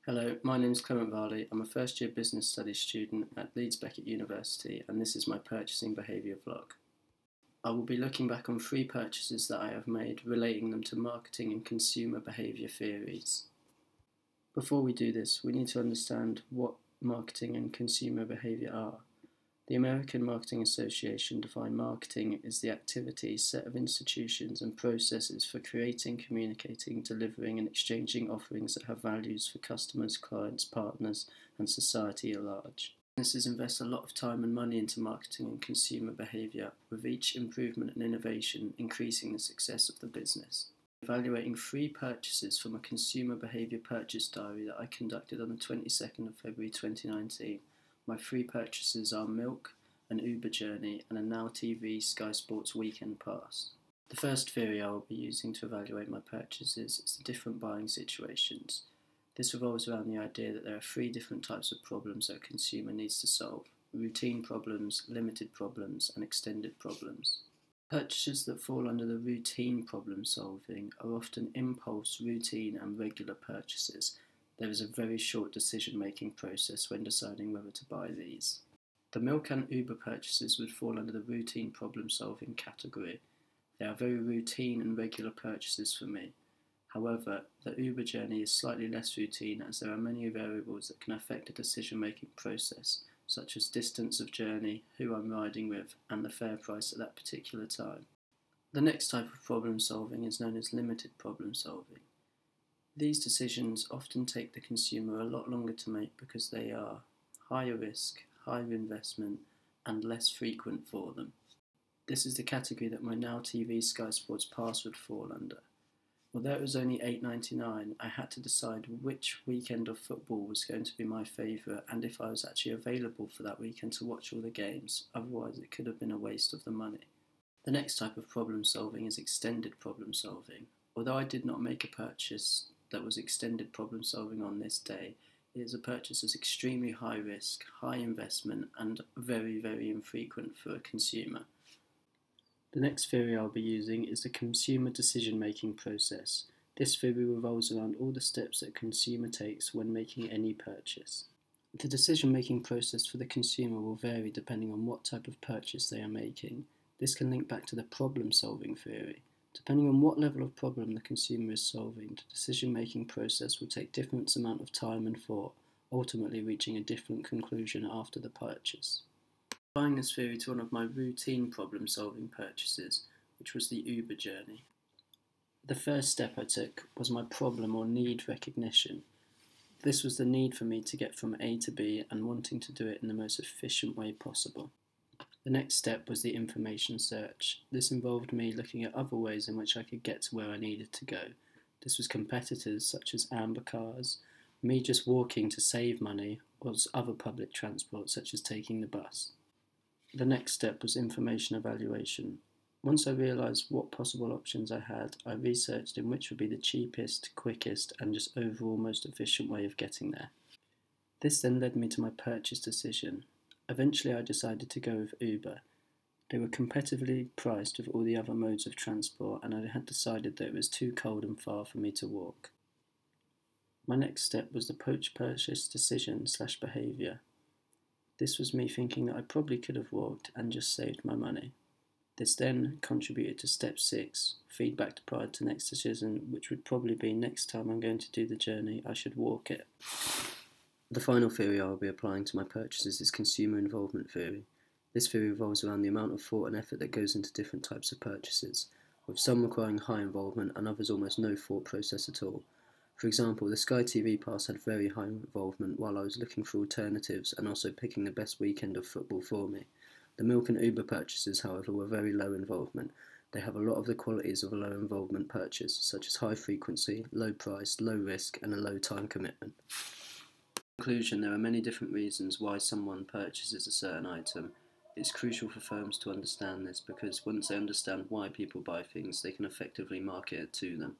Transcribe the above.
Hello, my name is Clement Varley. I'm a first year business studies student at Leeds Beckett University, and this is my purchasing behaviour vlog. I will be looking back on 3 purchases that I have made, relating them to marketing and consumer behaviour theories. Before we do this, we need to understand what marketing and consumer behaviour are. The American Marketing Association defined marketing as the activity, set of institutions and processes for creating, communicating, delivering and exchanging offerings that have values for customers, clients, partners and society at large. Businesses invest a lot of time and money into marketing and consumer behaviour, with each improvement and innovation increasing the success of the business. Evaluating 3 purchases from a consumer behaviour purchase diary that I conducted on the 22nd of February 2019. My 3 purchases are milk, an Uber journey and a Now TV Sky Sports weekend pass. The first theory I will be using to evaluate my purchases is the different buying situations. This revolves around the idea that there are 3 different types of problems that a consumer needs to solve: routine problems, limited problems and extended problems. Purchases that fall under the routine problem solving are often impulse, routine and regular purchases. There is a very short decision-making process when deciding whether to buy these. The milk and Uber purchases would fall under the routine problem-solving category. They are very routine and regular purchases for me. However, the Uber journey is slightly less routine, as there are many variables that can affect the decision-making process, such as distance of journey, who I'm riding with, and the fare price at that particular time. The next type of problem-solving is known as limited problem-solving. These decisions often take the consumer a lot longer to make because they are higher risk, higher investment, and less frequent for them. This is the category that my Now TV Sky Sports pass would fall under. Although it was only $8.99, I had to decide which weekend of football was going to be my favourite and if I was actually available for that weekend to watch all the games, otherwise it could have been a waste of the money. The next type of problem solving is extended problem solving. Although I did not make a purchase that was extended problem solving on this day, it is a purchase that's extremely high risk, high investment and very, very infrequent for a consumer. The next theory I'll be using is the consumer decision-making process. This theory revolves around all the steps that a consumer takes when making any purchase. The decision-making process for the consumer will vary depending on what type of purchase they are making. This can link back to the problem-solving theory. Depending on what level of problem the consumer is solving, the decision-making process will take different amount of time and thought, ultimately reaching a different conclusion after the purchase. Applying this theory to one of my routine problem-solving purchases, which was the Uber journey. The first step I took was my problem or need recognition. This was the need for me to get from A to B and wanting to do it in the most efficient way possible. The next step was the information search. This involved me looking at other ways in which I could get to where I needed to go. This was competitors such as amber cars, me just walking to save money, or other public transport such as taking the bus. The next step was information evaluation. Once I realised what possible options I had, I researched in which would be the cheapest, quickest and just overall most efficient way of getting there. This then led me to my purchase decision. Eventually I decided to go with Uber. They were competitively priced with all the other modes of transport and I had decided that it was too cold and far for me to walk. My next step was the post-purchase decision / behaviour. This was me thinking that I probably could have walked and just saved my money. This then contributed to step 6, feedback to prior to next decision, which would probably be next time I'm going to do the journey, I should walk it. The final theory I will be applying to my purchases is consumer involvement theory. This theory revolves around the amount of thought and effort that goes into different types of purchases, with some requiring high involvement and others almost no thought process at all. For example, the Sky TV pass had very high involvement while I was looking for alternatives and also picking the best weekend of football for me. The milk and Uber purchases, however, were very low involvement. They have a lot of the qualities of a low involvement purchase, such as high frequency, low price, low risk and a low time commitment. In conclusion, there are many different reasons why someone purchases a certain item. It's crucial for firms to understand this because once they understand why people buy things, they can effectively market it to them.